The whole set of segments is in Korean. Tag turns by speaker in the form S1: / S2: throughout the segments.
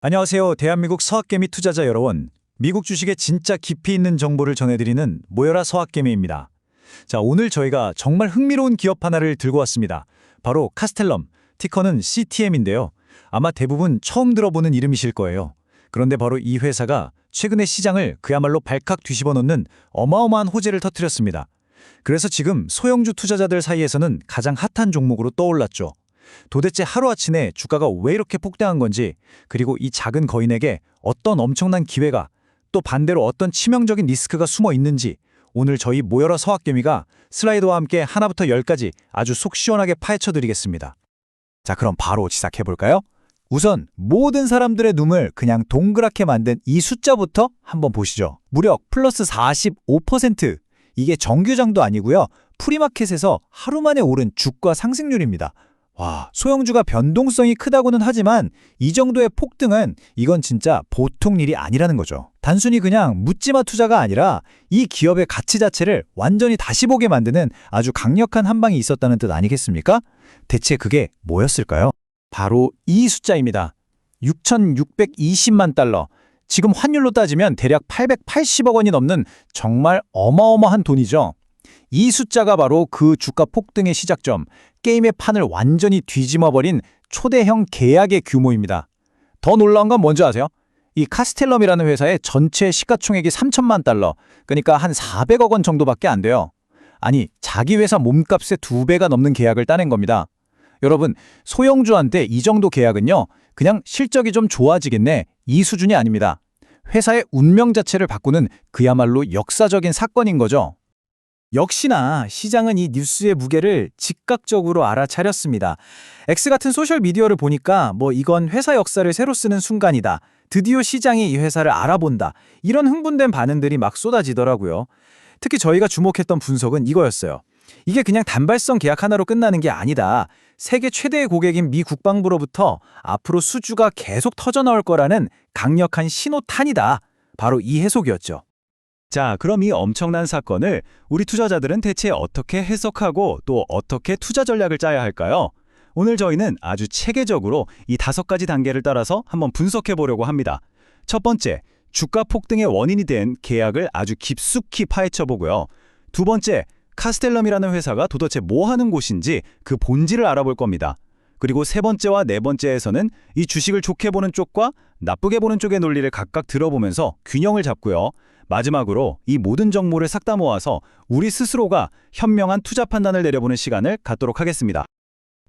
S1: 안녕하세요. 대한민국 서학개미 투자자 여러분. 미국 주식에 진짜 깊이 있는 정보를 전해드리는 모여라 서학개미입니다. 자, 오늘 저희가 정말 흥미로운 기업 하나를 들고 왔습니다. 바로 카스텔럼, 티커는 CTM인데요. 아마 대부분 처음 들어보는 이름이실 거예요. 그런데 바로 이 회사가 최근에 시장을 그야말로 발칵 뒤집어 놓는 어마어마한 호재를 터뜨렸습니다. 그래서 지금 소형주 투자자들 사이에서는 가장 핫한 종목으로 떠올랐죠. 도대체 하루아침에 주가가 왜 이렇게 폭등한 건지, 그리고 이 작은 거인에게 어떤 엄청난 기회가, 또 반대로 어떤 치명적인 리스크가 숨어 있는지 오늘 저희 모여라 서학개미가 슬라이드와 함께 하나부터 열까지 아주 속 시원하게 파헤쳐 드리겠습니다.
S2: 자, 그럼 바로 시작해볼까요? 우선 모든 사람들의 눈을 그냥 동그랗게 만든 이 숫자부터 한번 보시죠. 무려 플러스 45%. 이게 정규장도 아니고요. 프리마켓에서 하루 만에 오른 주가 상승률입니다. 와, 소형주가 변동성이 크다고는 하지만 이 정도의 폭등은 이건 진짜 보통 일이 아니라는 거죠. 단순히 그냥 묻지마 투자가 아니라 이 기업의 가치 자체를 완전히 다시 보게 만드는 아주 강력한 한 방이 있었다는 뜻 아니겠습니까? 대체 그게 뭐였을까요?
S1: 바로 이 숫자입니다. 6,620만 달러. 지금 환율로 따지면 대략 880억 원이 넘는 정말 어마어마한 돈이죠. 이 숫자가 바로 그 주가 폭등의 시작점, 게임의 판을 완전히 뒤집어버린 초대형 계약의 규모입니다. 더 놀라운 건 뭔지 아세요? 이 카스텔럼이라는 회사의 전체 시가총액이 3천만 달러, 그러니까 한 400억 원 정도밖에 안 돼요. 아니, 자기 회사 몸값의 2배가 넘는 계약을 따낸 겁니다. 여러분, 소형주한테 이 정도 계약은요, 그냥 실적이 좀 좋아지겠네, 이 수준이 아닙니다. 회사의 운명 자체를 바꾸는 그야말로 역사적인 사건인 거죠.
S3: 역시나 시장은 이 뉴스의 무게를 즉각적으로 알아차렸습니다. X 같은 소셜미디어를 보니까 이건 회사 역사를 새로 쓰는 순간이다. 드디어 시장이 이 회사를 알아본다. 이런 흥분된 반응들이 막 쏟아지더라고요. 특히 저희가 주목했던 분석은 이거였어요. 이게 그냥 단발성 계약 하나로 끝나는 게 아니다. 세계 최대의 고객인 미 국방부로부터 앞으로 수주가 계속 터져나올 거라는 강력한 신호탄이다. 바로 이 해석이었죠.
S2: 자, 그럼 이 엄청난 사건을 우리 투자자들은 대체 어떻게 해석하고 또 어떻게 투자 전략을 짜야 할까요? 오늘 저희는 아주 체계적으로 이 5가지 단계를 따라서 한번 분석해 보려고 합니다. 첫 번째, 주가 폭등의 원인이 된 계약을 아주 깊숙이 파헤쳐 보고요. 두 번째, 카스텔럼이라는 회사가 도대체 뭐 하는 곳인지 그 본질을 알아볼 겁니다. 그리고 세 번째와 네 번째에서는 이 주식을 좋게 보는 쪽과 나쁘게 보는 쪽의 논리를 각각 들어보면서 균형을 잡고요. 마지막으로 이 모든 정보를 싹 다 모아서 우리 스스로가 현명한 투자 판단을 내려보는 시간을 갖도록 하겠습니다.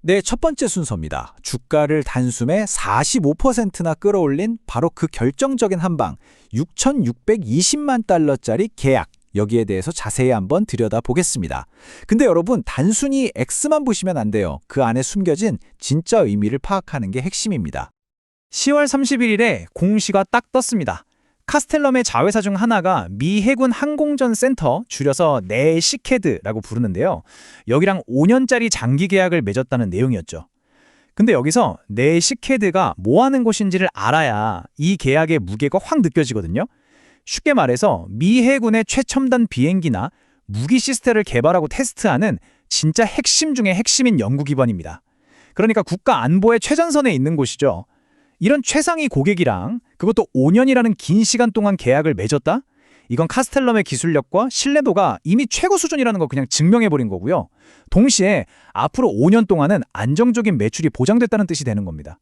S3: 네, 첫 번째 순서입니다. 주가를 단숨에 45%나 끌어올린 바로 그 결정적인 한 방, 6,620만 달러짜리 계약. 여기에 대해서 자세히 한번 들여다보겠습니다. 근데 여러분, 단순히 X만 보시면 안 돼요. 그 안에 숨겨진 진짜 의미를 파악하는 게 핵심입니다. 10월 31일에 공시가 딱 떴습니다. 카스텔럼의 자회사 중 하나가 미 해군 항공전 센터, 줄여서 내시캐드라고 부르는데요. 여기랑 5년짜리 장기 계약을 맺었다는 내용이었죠. 근데 여기서 내시캐드가 뭐 하는 곳인지를 알아야 이 계약의 무게가 확 느껴지거든요. 쉽게 말해서 미 해군의 최첨단 비행기나 무기 시스템을 개발하고 테스트하는 진짜 핵심 중의 핵심인 연구기관입니다. 그러니까 국가 안보의 최전선에 있는 곳이죠. 이런 최상위 고객이랑 그것도 5년이라는 긴 시간 동안 계약을 맺었다? 이건 카스텔럼의 기술력과 신뢰도가 이미 최고 수준이라는 거 그냥 증명해버린 거고요. 동시에 앞으로 5년 동안은 안정적인 매출이 보장됐다는 뜻이 되는 겁니다.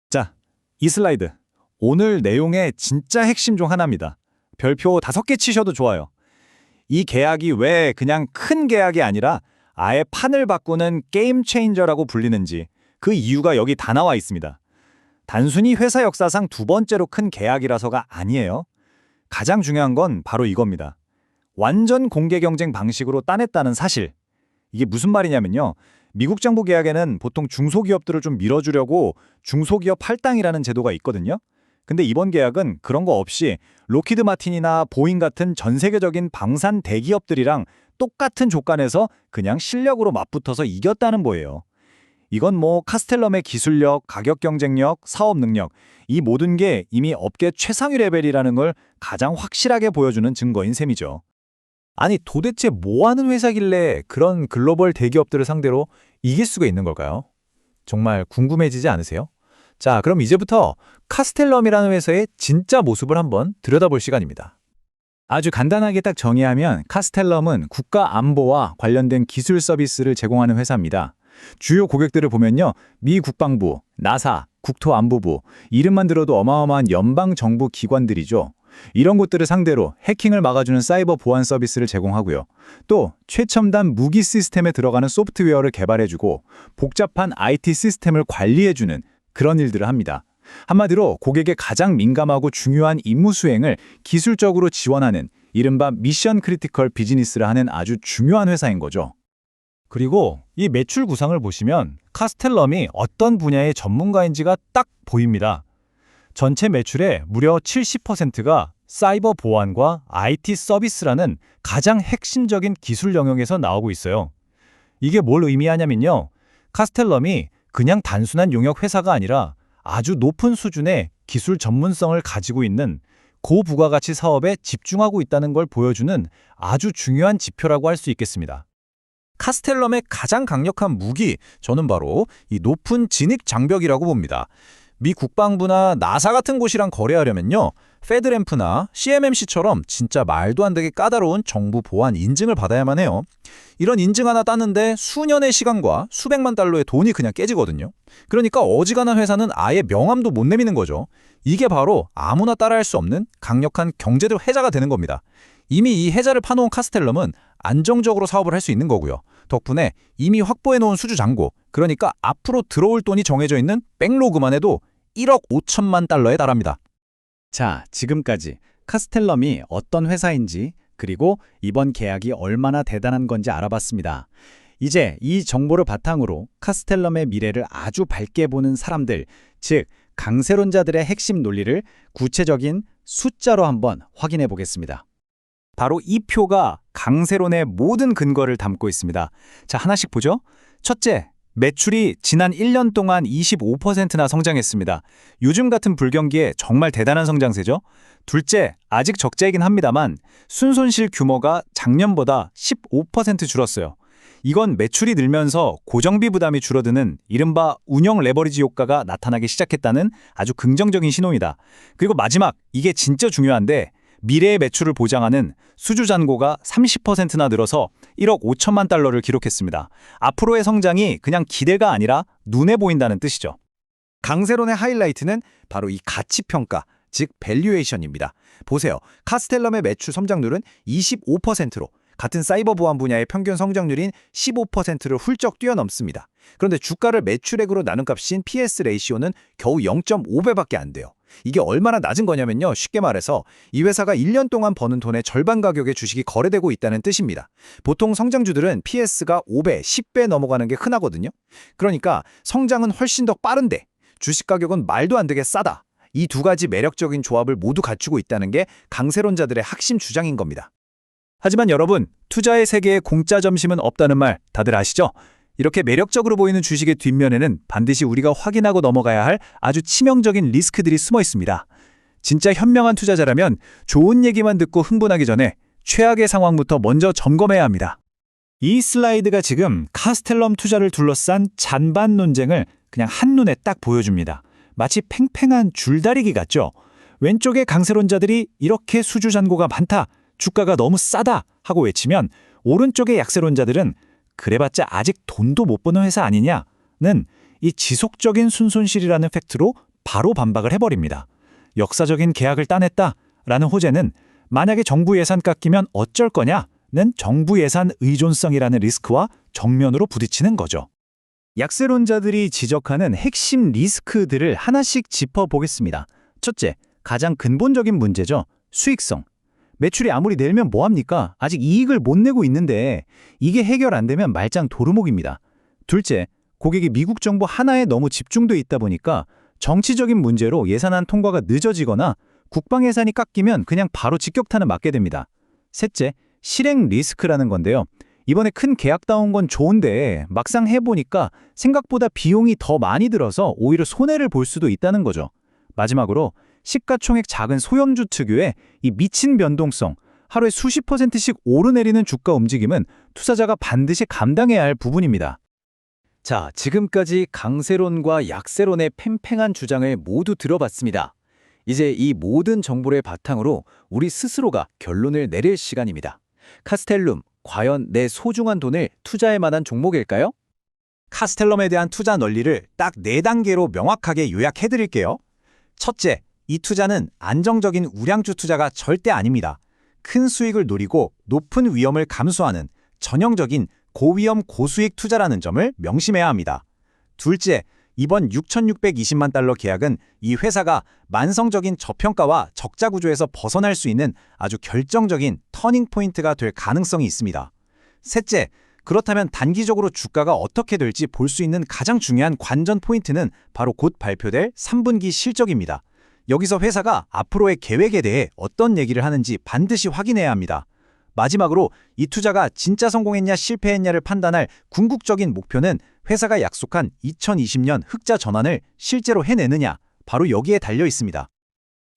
S2: 자, 이 슬라이드. 오늘 내용의 진짜 핵심 중 하나입니다. 별표 5개 치셔도 좋아요. 이 계약이 왜 그냥 큰 계약이 아니라 아예 판을 바꾸는 게임 체인저라고 불리는지 그 이유가 여기 다 나와 있습니다. 단순히 회사 역사상 두 번째로 큰 계약이라서가 아니에요. 가장 중요한 건 바로 이겁니다. 완전 공개 경쟁 방식으로 따냈다는 사실. 이게 무슨 말이냐면요. 미국 정부 계약에는 보통 중소기업들을 좀 밀어주려고 중소기업 할당이라는 제도가 있거든요. 근데 이번 계약은 그런 거 없이 로키드 마틴이나 보잉 같은 전 세계적인 방산 대기업들이랑 똑같은 조건에서 그냥 실력으로 맞붙어서 이겼다는 거예요. 이건 카스텔럼의 기술력, 가격 경쟁력, 사업 능력, 이 모든 게 이미 업계 최상위 레벨이라는 걸 가장 확실하게 보여주는 증거인 셈이죠.
S3: 아니, 도대체 뭐 하는 회사길래 그런 글로벌 대기업들을 상대로 이길 수가 있는 걸까요? 정말 궁금해지지 않으세요? 자, 그럼 이제부터 카스텔럼이라는 회사의 진짜 모습을 한번 들여다볼 시간입니다.
S2: 아주 간단하게 딱 정의하면 카스텔럼은 국가 안보와 관련된 기술 서비스를 제공하는 회사입니다. 주요 고객들을 보면요. 미 국방부, 나사, 국토안보부, 이름만 들어도 어마어마한 연방정부 기관들이죠. 이런 곳들을 상대로 해킹을 막아주는 사이버 보안 서비스를 제공하고요. 또 최첨단 무기 시스템에 들어가는 소프트웨어를 개발해주고 복잡한 IT 시스템을 관리해주는 그런 일들을 합니다. 한마디로 고객의 가장 민감하고 중요한 임무 수행을 기술적으로 지원하는 이른바 미션 크리티컬 비즈니스를 하는 아주 중요한 회사인 거죠. 그리고 이 매출 구상을 보시면 카스텔럼이 어떤 분야의 전문가인지가 딱 보입니다. 전체 매출의 무려 70%가 사이버 보안과 IT 서비스라는 가장 핵심적인 기술 영역에서 나오고 있어요. 이게 뭘 의미하냐면요. 카스텔럼이 그냥 단순한 용역 회사가 아니라 아주 높은 수준의 기술 전문성을 가지고 있는 고부가가치 사업에 집중하고 있다는 걸 보여주는 아주 중요한 지표라고 할 수 있겠습니다.
S3: 카스텔럼의 가장 강력한 무기, 저는 바로 이 높은 진입 장벽이라고 봅니다. 미 국방부나 나사 같은 곳이랑 거래하려면요. 페드램프나 CMMC처럼 진짜 말도 안 되게 까다로운 정부 보안 인증을 받아야만 해요. 이런 인증 하나 따는데 수년의 시간과 수백만 달러의 돈이 그냥 깨지거든요. 그러니까 어지간한 회사는 아예 명함도 못 내미는 거죠. 이게 바로 아무나 따라할 수 없는 강력한 경제적 해자가 되는 겁니다. 이미 이 해자를 파놓은 카스텔럼은 안정적으로 사업을 할 수 있는 거고요. 덕분에 이미 확보해놓은 수주 잔고, 그러니까 앞으로 들어올 돈이 정해져 있는 백로그만 해도 1억 5천만 달러에 달합니다.
S2: 자, 지금까지 카스텔럼이 어떤 회사인지 그리고 이번 계약이 얼마나 대단한 건지 알아봤습니다. 이제 이 정보를 바탕으로 카스텔럼의 미래를 아주 밝게 보는 사람들, 즉 강세론자들의 핵심 논리를 구체적인 숫자로 한번 확인해 보겠습니다. 바로 이 표가 강세론의 모든 근거를 담고 있습니다. 자, 하나씩 보죠. 첫째, 매출이 지난 1년 동안 25%나 성장했습니다. 요즘 같은 불경기에 정말 대단한 성장세죠. 둘째, 아직 적자이긴 합니다만 순손실 규모가 작년보다 15% 줄었어요. 이건 매출이 늘면서 고정비 부담이 줄어드는 이른바 운영 레버리지 효과가 나타나기 시작했다는 아주 긍정적인 신호입니다. 그리고 마지막, 이게 진짜 중요한데 미래의 매출을 보장하는 수주 잔고가 30%나 늘어서 1억 5천만 달러를 기록했습니다. 앞으로의 성장이 그냥 기대가 아니라 눈에 보인다는 뜻이죠.
S3: 강세론의 하이라이트는 바로 이 가치평가, 즉 밸류에이션입니다. 보세요. 카스텔럼의 매출 성장률은 25%로 같은 사이버 보안 분야의 평균 성장률인 15%를 훌쩍 뛰어넘습니다. 그런데 주가를 매출액으로 나눈 값인 PS 레이시오는 겨우 0.5배밖에 안 돼요. 이게 얼마나 낮은 거냐면요. 쉽게 말해서 이 회사가 1년 동안 버는 돈의 절반 가격의 주식이 거래되고 있다는 뜻입니다. 보통 성장주들은 PS가 5배, 10배 넘어가는 게 흔하거든요. 그러니까 성장은 훨씬 더 빠른데 주식 가격은 말도 안 되게 싸다. 이 두 가지 매력적인 조합을 모두 갖추고 있다는 게 강세론자들의 핵심 주장인 겁니다.
S2: 하지만 여러분, 투자의 세계에 공짜 점심은 없다는 말 다들 아시죠? 이렇게 매력적으로 보이는 주식의 뒷면에는 반드시 우리가 확인하고 넘어가야 할 아주 치명적인 리스크들이 숨어 있습니다. 진짜 현명한 투자자라면 좋은 얘기만 듣고 흥분하기 전에 최악의 상황부터 먼저 점검해야 합니다. 이 슬라이드가 지금 카스텔럼 투자를 둘러싼 잔반 논쟁을 그냥 한눈에 딱 보여줍니다. 마치 팽팽한 줄다리기 같죠? 왼쪽에 강세론자들이 이렇게 수주 잔고가 많다, 주가가 너무 싸다 하고 외치면 오른쪽의 약세론자들은 그래봤자 아직 돈도 못 버는 회사 아니냐는 이 지속적인 순손실이라는 팩트로 바로 반박을 해버립니다. 역사적인 계약을 따냈다라는 호재는 만약에 정부 예산 깎이면 어쩔 거냐는 정부 예산 의존성이라는 리스크와 정면으로 부딪히는 거죠. 약세론자들이 지적하는 핵심 리스크들을 하나씩 짚어보겠습니다. 첫째, 가장 근본적인 문제죠. 수익성. 매출이 아무리 늘면 뭐합니까? 아직 이익을 못 내고 있는데 이게 해결 안 되면 말짱 도루묵입니다. 둘째, 고객이 미국 정부 하나에 너무 집중돼 있다 보니까 정치적인 문제로 예산안 통과가 늦어지거나 국방 예산이 깎이면 그냥 바로 직격탄을 맞게 됩니다. 셋째, 실행 리스크라는 건데요. 이번에 큰 계약 따온 건 좋은데 막상 해보니까 생각보다 비용이 더 많이 들어서 오히려 손해를 볼 수도 있다는 거죠. 마지막으로 시가총액 작은 소형주 특유의 이 미친 변동성, 하루에 수십 %씩 오르내리는 주가 움직임은 투자자가 반드시 감당해야 할 부분입니다. 자, 지금까지 강세론과 약세론의 팽팽한 주장을 모두 들어봤습니다. 이제 이 모든 정보를 바탕으로 우리 스스로가 결론을 내릴 시간입니다. 카스텔룸, 과연 내 소중한 돈을 투자할 만한 종목일까요?
S3: 카스텔럼에 대한 투자 논리를 딱 4단계로 명확하게 요약해드릴게요. 첫째, 이 투자는 안정적인 우량주 투자가 절대 아닙니다. 큰 수익을 노리고 높은 위험을 감수하는 전형적인 고위험 고수익 투자라는 점을 명심해야 합니다. 둘째, 이번 6,620만 달러 계약은 이 회사가 만성적인 저평가와 적자 구조에서 벗어날 수 있는 아주 결정적인 터닝포인트가 될 가능성이 있습니다. 셋째, 그렇다면 단기적으로 주가가 어떻게 될지 볼 수 있는 가장 중요한 관전 포인트는 바로 곧 발표될 3분기 실적입니다. 여기서 회사가 앞으로의 계획에 대해 어떤 얘기를 하는지 반드시 확인해야 합니다. 마지막으로 이 투자가 진짜 성공했냐 실패했냐를 판단할 궁극적인 목표는 회사가 약속한 2020년 흑자 전환을 실제로 해내느냐, 바로 여기에 달려 있습니다.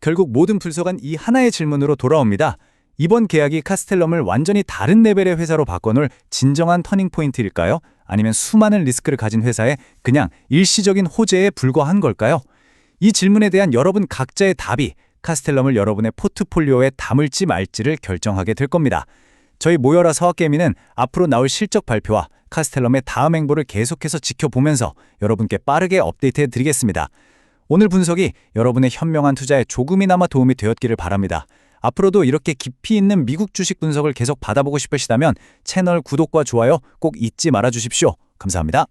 S2: 결국 모든 분석은 이 하나의 질문으로 돌아옵니다. 이번 계약이 카스텔럼을 완전히 다른 레벨의 회사로 바꿔놓을 진정한 터닝포인트일까요? 아니면 수많은 리스크를 가진 회사의 그냥 일시적인 호재에 불과한 걸까요? 이 질문에 대한 여러분 각자의 답이 카스텔럼을 여러분의 포트폴리오에 담을지 말지를 결정하게 될 겁니다. 저희 모여라 서학개미는 앞으로 나올 실적 발표와 카스텔럼의 다음 행보를 계속해서 지켜보면서 여러분께 빠르게 업데이트해 드리겠습니다. 오늘 분석이 여러분의 현명한 투자에 조금이나마 도움이 되었기를 바랍니다. 앞으로도 이렇게 깊이 있는 미국 주식 분석을 계속 받아보고 싶으시다면 채널 구독과 좋아요 꼭 잊지 말아 주십시오. 감사합니다.